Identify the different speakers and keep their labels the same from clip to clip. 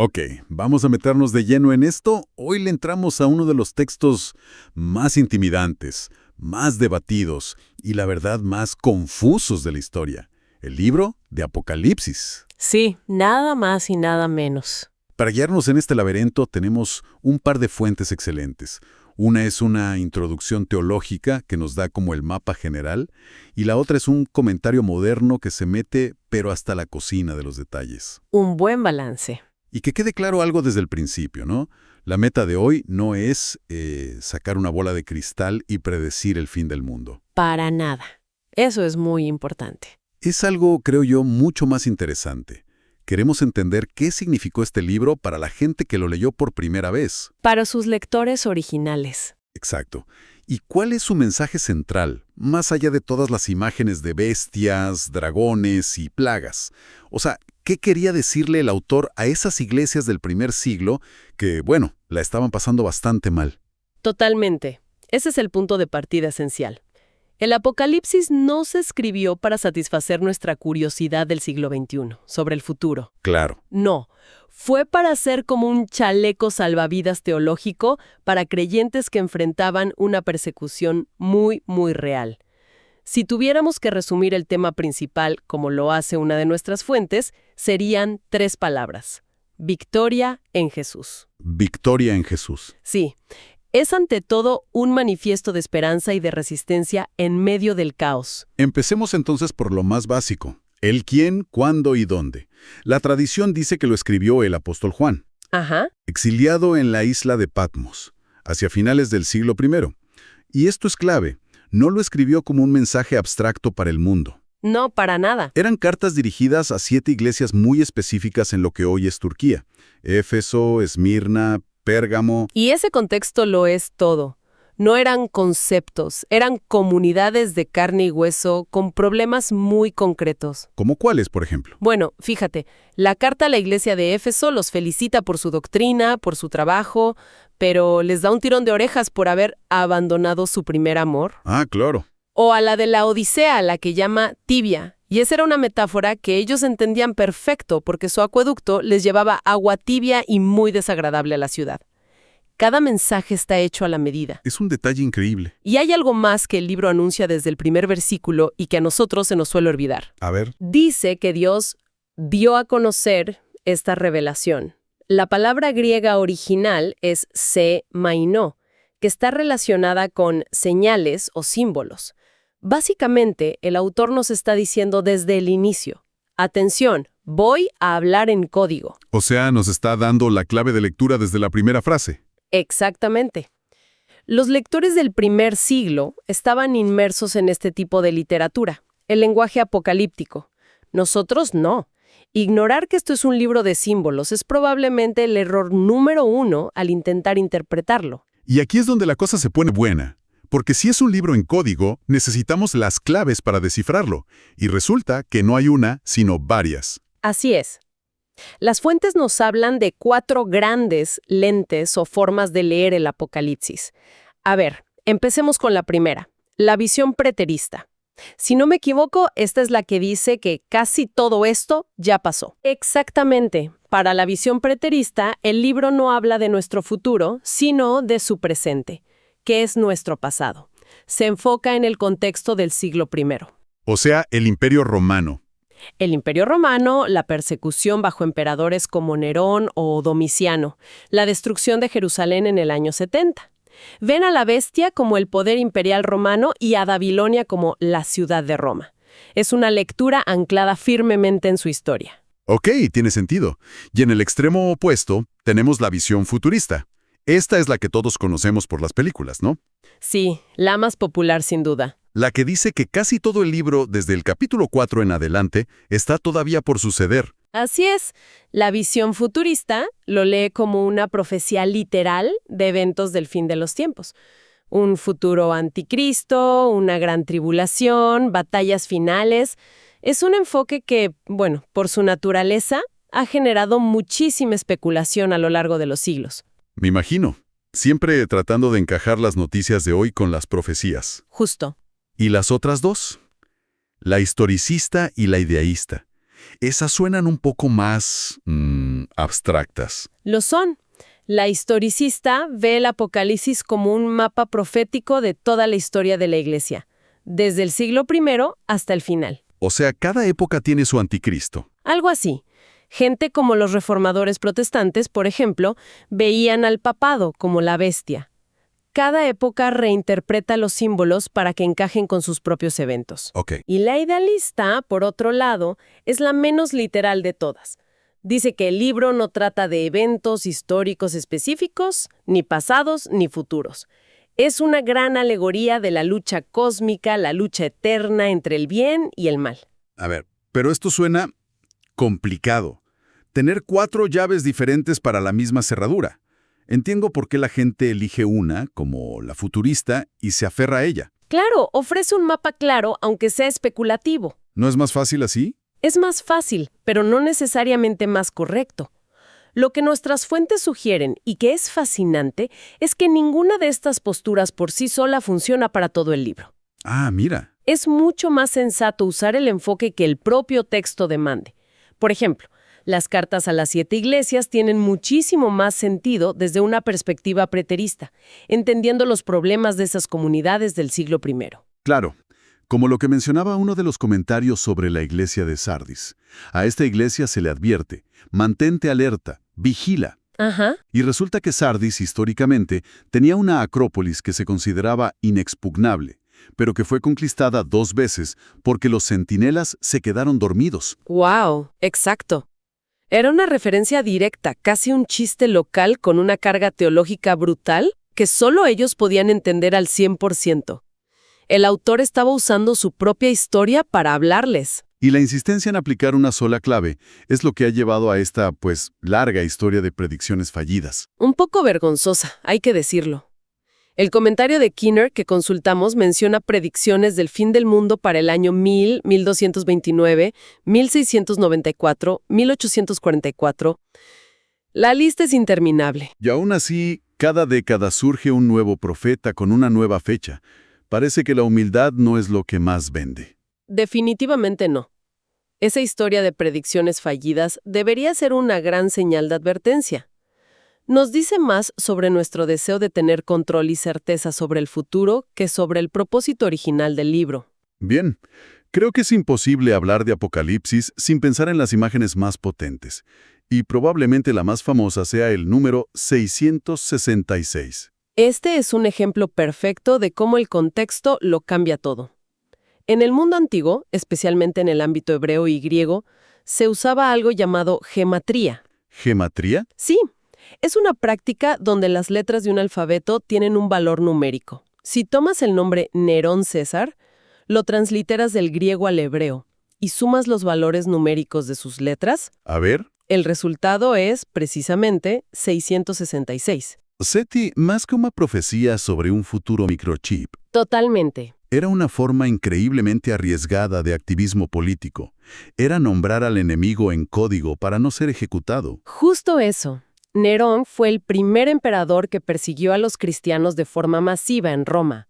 Speaker 1: Ok, vamos a meternos de lleno en esto. Hoy le entramos a uno de los textos más intimidantes, más debatidos y la verdad más confusos de la historia, el libro de Apocalipsis.
Speaker 2: Sí, nada más y nada menos.
Speaker 1: Para guiarnos en este laberinto tenemos un par de fuentes excelentes. Una es una introducción teológica que nos da como el mapa general y la otra es un comentario moderno que se mete pero hasta la cocina de los detalles.
Speaker 2: Un buen balance.
Speaker 1: Y que quede claro algo desde el principio, ¿no? La meta de hoy no es sacar una bola de cristal y predecir el fin del mundo.
Speaker 2: Para nada. Eso es muy importante.
Speaker 1: Es algo, creo yo, mucho más interesante. Queremos entender qué significó este libro para la gente que lo leyó por primera vez.
Speaker 2: Para sus lectores originales.
Speaker 1: Exacto. ¿Y cuál es su mensaje central, más allá de todas las imágenes de bestias, dragones y plagas? O sea, ¿qué quería decirle el autor a esas iglesias del primer siglo que, bueno, la estaban pasando bastante mal?
Speaker 2: Totalmente. Ese es el punto de partida esencial. El Apocalipsis no se escribió para satisfacer nuestra curiosidad del siglo XXI sobre el futuro.
Speaker 1: Claro.
Speaker 2: No, fue para ser como un chaleco salvavidas teológico para creyentes que enfrentaban una persecución muy, muy real. Si tuviéramos que resumir el tema principal, como lo hace una de nuestras fuentes, serían 3 palabras. Victoria en Jesús.
Speaker 1: Victoria en Jesús.
Speaker 2: Sí. Es ante todo un manifiesto de esperanza y de resistencia en medio del caos.
Speaker 1: Empecemos entonces por lo más básico. El quién, cuándo y dónde. La tradición dice que lo escribió el apóstol Juan.
Speaker 2: Ajá.
Speaker 1: Exiliado en la isla de Patmos, hacia finales del siglo I. Y esto es clave. No lo escribió como un mensaje abstracto para el mundo.
Speaker 2: No, para nada.
Speaker 1: Eran cartas dirigidas a 7 iglesias muy específicas en lo que hoy es Turquía. Éfeso, Esmirna, Pérgamo.
Speaker 2: Y ese contexto lo es todo. No eran conceptos, eran comunidades de carne y hueso con problemas muy concretos.
Speaker 1: ¿Cómo cuáles, por ejemplo?
Speaker 2: Bueno, fíjate, la carta a la iglesia de Éfeso los felicita por su doctrina, por su trabajo, pero les da un tirón de orejas por haber abandonado su primer amor.
Speaker 1: Ah, claro.
Speaker 2: O a la de la Odisea, la que llama tibia. Y esa era una metáfora que ellos entendían perfecto porque su acueducto les llevaba agua tibia y muy desagradable a la ciudad. Cada mensaje está hecho a la medida.
Speaker 1: Es un detalle increíble.
Speaker 2: Y hay algo más que el libro anuncia desde el primer versículo y que a nosotros se nos suele olvidar.
Speaker 1: A ver.
Speaker 2: Dice que Dios dio a conocer esta revelación. La palabra griega original es semaino, que está relacionada con señales o símbolos. Básicamente, el autor nos está diciendo desde el inicio, atención, voy a hablar en código.
Speaker 1: O sea, nos está dando la clave de lectura desde la primera frase.
Speaker 2: Exactamente. Los lectores del primer siglo estaban inmersos en este tipo de literatura, el lenguaje apocalíptico. Nosotros no. Ignorar que esto es un libro de símbolos es probablemente el error número 1 al intentar interpretarlo.
Speaker 1: Y aquí es donde la cosa se pone buena. Porque si es un libro en código, necesitamos las claves para descifrarlo. Y resulta que no hay una, sino varias.
Speaker 2: Así es. Las fuentes nos hablan de 4 grandes lentes o formas de leer el Apocalipsis. A ver, empecemos con la primera, la visión preterista. Si no me equivoco, esta es la que dice que casi todo esto ya pasó. Exactamente. Para la visión preterista, el libro no habla de nuestro futuro, sino de su presente, que es nuestro pasado. Se enfoca en el contexto del siglo I.
Speaker 1: O sea, el Imperio Romano.
Speaker 2: El Imperio Romano, la persecución bajo emperadores como Nerón o Domiciano, la destrucción de Jerusalén en el año 70. Ven a la bestia como el poder imperial romano y a Babilonia como la ciudad de Roma. Es una lectura anclada firmemente en su historia.
Speaker 1: Ok, tiene sentido. Y en el extremo opuesto, tenemos la visión futurista. Esta es la que todos conocemos por las películas, ¿no?
Speaker 2: Sí, la más popular sin duda.
Speaker 1: La que dice que casi todo el libro, desde el capítulo 4 en adelante, está todavía por suceder.
Speaker 2: Así es, la visión futurista lo lee como una profecía literal de eventos del fin de los tiempos. Un futuro anticristo, una gran tribulación, batallas finales. Es un enfoque que, bueno, por su naturaleza, ha generado muchísima especulación a lo largo de los siglos.
Speaker 1: Me imagino. Siempre tratando de encajar las noticias de hoy con las profecías.
Speaker 2: Justo.
Speaker 1: ¿Y las otras dos? La historicista y la ideísta. Esas suenan un poco más abstractas.
Speaker 2: Lo son. La historicista ve el Apocalipsis como un mapa profético de toda la historia de la Iglesia, desde el siglo I hasta el final.
Speaker 1: O sea, cada época tiene su anticristo.
Speaker 2: Algo así. Gente como los reformadores protestantes, por ejemplo, veían al papado como la bestia. Cada época reinterpreta los símbolos para que encajen con sus propios eventos.
Speaker 1: Ok.
Speaker 2: Y la idealista, por otro lado, es la menos literal de todas. Dice que el libro no trata de eventos históricos específicos, ni pasados, ni futuros. Es una gran alegoría de la lucha cósmica, la lucha eterna entre el bien y el mal.
Speaker 1: A ver, pero esto suena complicado. Tener 4 llaves diferentes para la misma cerradura. Entiendo por qué la gente elige una, como la futurista, y se aferra a ella.
Speaker 2: Claro, ofrece un mapa claro, aunque sea especulativo.
Speaker 1: ¿No es más fácil así?
Speaker 2: Es más fácil, pero no necesariamente más correcto. Lo que nuestras fuentes sugieren, y que es fascinante, es que ninguna de estas posturas por sí sola funciona para todo el libro.
Speaker 1: Ah, mira.
Speaker 2: Es mucho más sensato usar el enfoque que el propio texto demande. Por ejemplo, las cartas a las 7 iglesias tienen muchísimo más sentido desde una perspectiva preterista, entendiendo los problemas de esas comunidades del siglo I.
Speaker 1: Claro. Como lo que mencionaba uno de los comentarios sobre la iglesia de Sardis. A esta iglesia se le advierte, mantente alerta, vigila.
Speaker 2: Ajá.
Speaker 1: Y resulta que Sardis, históricamente, tenía una acrópolis que se consideraba inexpugnable, pero que fue conquistada 2 veces porque los centinelas se quedaron dormidos.
Speaker 2: ¡Wow! Exacto. Era una referencia directa, casi un chiste local con una carga teológica brutal que solo ellos podían entender al 100%. El autor estaba usando su propia historia para hablarles.
Speaker 1: Y la insistencia en aplicar una sola clave es lo que ha llevado a esta, larga historia de predicciones fallidas.
Speaker 2: Un poco vergonzosa, hay que decirlo. El comentario de Kinner que consultamos menciona predicciones del fin del mundo para el año 1000, 1229, 1694, 1844. La lista es interminable.
Speaker 1: Y aún así, cada década surge un nuevo profeta con una nueva fecha. Parece que la humildad no es lo que más vende.
Speaker 2: Definitivamente no. Esa historia de predicciones fallidas debería ser una gran señal de advertencia. Nos dice más sobre nuestro deseo de tener control y certeza sobre el futuro que sobre el propósito original del libro.
Speaker 1: Bien, creo que es imposible hablar de Apocalipsis sin pensar en las imágenes más potentes, y probablemente la más famosa sea el número 666.
Speaker 2: Este es un ejemplo perfecto de cómo el contexto lo cambia todo. En el mundo antiguo, especialmente en el ámbito hebreo y griego, se usaba algo llamado gematría.
Speaker 1: ¿Gematría?
Speaker 2: Sí, es una práctica donde las letras de un alfabeto tienen un valor numérico. Si tomas el nombre Nerón César, lo transliteras del griego al hebreo y sumas los valores numéricos de sus letras,
Speaker 1: A ver.
Speaker 2: el resultado es, precisamente, 666.
Speaker 1: SETI, más que una profecía sobre un futuro microchip,
Speaker 2: Totalmente.
Speaker 1: era una forma increíblemente arriesgada de activismo político. Era nombrar al enemigo en código para no ser ejecutado.
Speaker 2: Justo eso. Nerón fue el primer emperador que persiguió a los cristianos de forma masiva en Roma.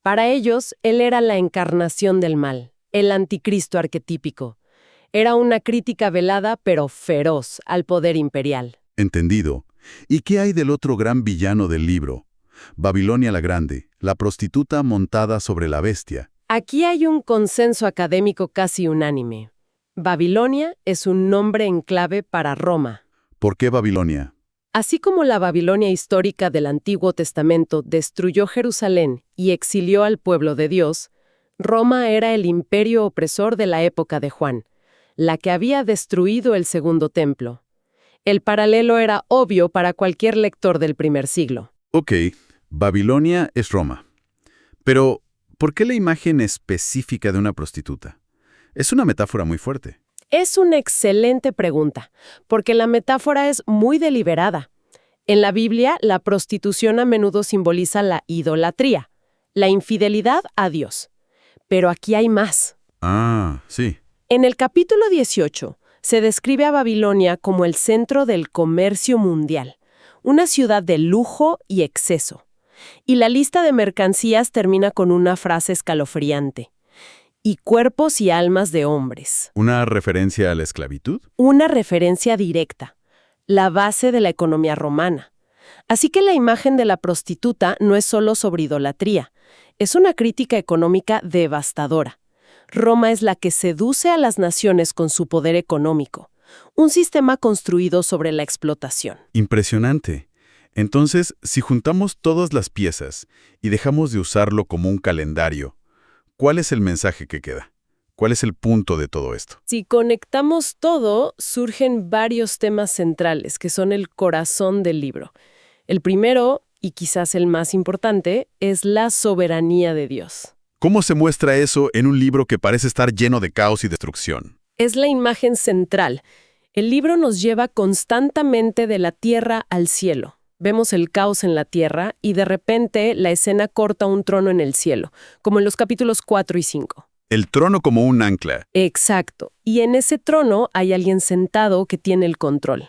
Speaker 2: Para ellos, él era la encarnación del mal, el anticristo arquetípico. Era una crítica velada pero feroz al poder imperial.
Speaker 1: Entendido. ¿Y qué hay del otro gran villano del libro? Babilonia la Grande, la prostituta montada sobre la bestia.
Speaker 2: Aquí hay un consenso académico casi unánime. Babilonia es un nombre en clave para Roma.
Speaker 1: ¿Por qué Babilonia?
Speaker 2: Así como la Babilonia histórica del Antiguo Testamento destruyó Jerusalén y exilió al pueblo de Dios, Roma era el imperio opresor de la época de Juan, la que había destruido el Segundo Templo. El paralelo era obvio para cualquier lector del primer siglo.
Speaker 1: Ok, Babilonia es Roma. Pero, ¿por qué la imagen específica de una prostituta? Es una metáfora muy fuerte.
Speaker 2: Es una excelente pregunta, porque la metáfora es muy deliberada. En la Biblia, la prostitución a menudo simboliza la idolatría, la infidelidad a Dios. Pero aquí hay más.
Speaker 1: Ah, sí.
Speaker 2: En el capítulo 18, se describe a Babilonia como el centro del comercio mundial, una ciudad de lujo y exceso. Y la lista de mercancías termina con una frase escalofriante. y cuerpos y almas de hombres.
Speaker 1: ¿Una referencia a la esclavitud?
Speaker 2: Una referencia directa, la base de la economía romana. Así que la imagen de la prostituta no es solo sobre idolatría, es una crítica económica devastadora. Roma es la que seduce a las naciones con su poder económico, un sistema construido sobre la explotación.
Speaker 1: Impresionante. Entonces, si juntamos todas las piezas y dejamos de usarlo como un calendario, ¿cuál es el mensaje que queda? ¿Cuál es el punto de todo esto?
Speaker 2: Si conectamos todo, surgen varios temas centrales que son el corazón del libro. El primero, y quizás el más importante, es la soberanía de Dios.
Speaker 1: ¿Cómo se muestra eso en un libro que parece estar lleno de caos y destrucción?
Speaker 2: Es la imagen central. El libro nos lleva constantemente de la tierra al cielo. Vemos el caos en la tierra y de repente la escena corta un trono en el cielo, como en los capítulos 4 y 5.
Speaker 1: El trono como un ancla.
Speaker 2: Exacto. Y en ese trono hay alguien sentado que tiene el control.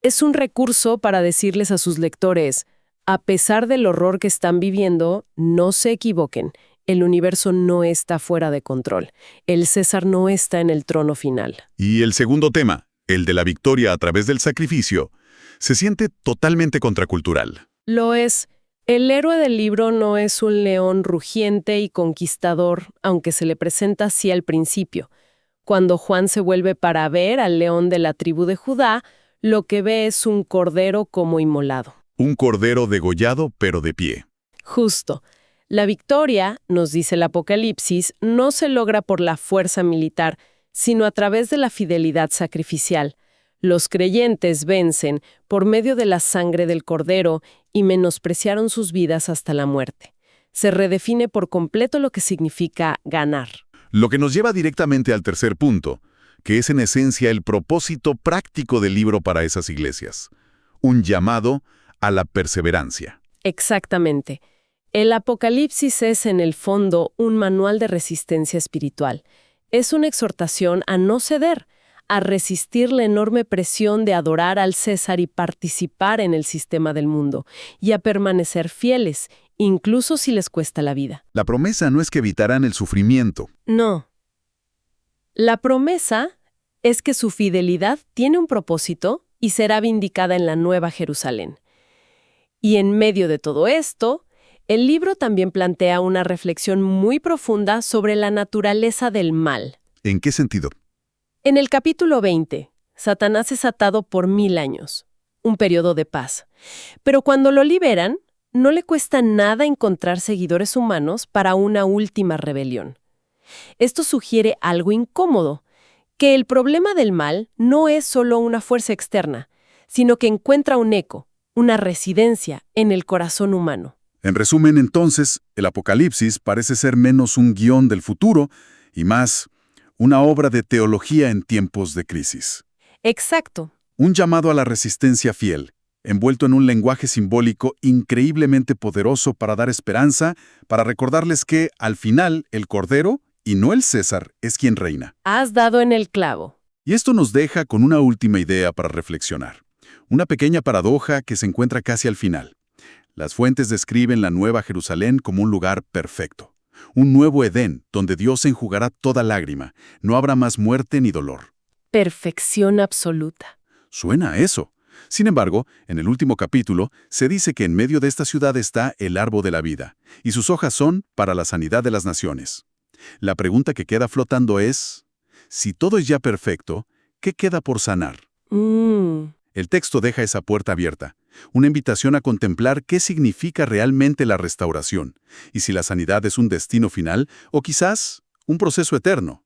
Speaker 2: Es un recurso para decirles a sus lectores, a pesar del horror que están viviendo, no se equivoquen. El universo no está fuera de control. El César no está en el trono final.
Speaker 1: Y el segundo tema, el de la victoria a través del sacrificio, se siente totalmente contracultural.
Speaker 2: Lo es. El héroe del libro no es un león rugiente y conquistador, aunque se le presenta así al principio. Cuando Juan se vuelve para ver al león de la tribu de Judá, lo que ve es un cordero como inmolado.
Speaker 1: Un cordero degollado, pero de pie.
Speaker 2: Justo. La victoria, nos dice el Apocalipsis, no se logra por la fuerza militar, sino a través de la fidelidad sacrificial. Los creyentes vencen por medio de la sangre del Cordero y menospreciaron sus vidas hasta la muerte. Se redefine por completo lo que significa ganar.
Speaker 1: Lo que nos lleva directamente al tercer punto, que es en esencia el propósito práctico del libro para esas iglesias. Un llamado a la perseverancia.
Speaker 2: Exactamente. El Apocalipsis es, en el fondo, un manual de resistencia espiritual. Es una exhortación a no ceder, a resistir la enorme presión de adorar al César y participar en el sistema del mundo, y a permanecer fieles, incluso si les cuesta la vida.
Speaker 1: La promesa no es que evitarán el sufrimiento.
Speaker 2: No. La promesa es que su fidelidad tiene un propósito y será vindicada en la Nueva Jerusalén. Y en medio de todo esto, el libro también plantea una reflexión muy profunda sobre la naturaleza del mal.
Speaker 1: ¿En qué sentido?
Speaker 2: En el capítulo 20, Satanás es atado por 1000 años, un periodo de paz. Pero cuando lo liberan, no le cuesta nada encontrar seguidores humanos para una última rebelión. Esto sugiere algo incómodo, que el problema del mal no es solo una fuerza externa, sino que encuentra un eco, una residencia en el corazón humano.
Speaker 1: En resumen, entonces, el Apocalipsis parece ser menos un guión del futuro y más una obra de teología en tiempos de crisis.
Speaker 2: Exacto.
Speaker 1: Un llamado a la resistencia fiel, envuelto en un lenguaje simbólico increíblemente poderoso para dar esperanza, para recordarles que, al final, el Cordero, y no el César, es quien reina.
Speaker 2: Has dado en el clavo.
Speaker 1: Y esto nos deja con una última idea para reflexionar. Una pequeña paradoja que se encuentra casi al final. Las fuentes describen la Nueva Jerusalén como un lugar perfecto. Un nuevo Edén, donde Dios enjugará toda lágrima. No habrá más muerte ni dolor.
Speaker 2: Perfección absoluta.
Speaker 1: Suena a eso. Sin embargo, en el último capítulo, se dice que en medio de esta ciudad está el árbol de la vida, y sus hojas son para la sanidad de las naciones. La pregunta que queda flotando es, si todo es ya perfecto, ¿qué queda por sanar? El texto deja esa puerta abierta, una invitación a contemplar qué significa realmente la restauración, y si la sanidad es un destino final o quizás un proceso eterno.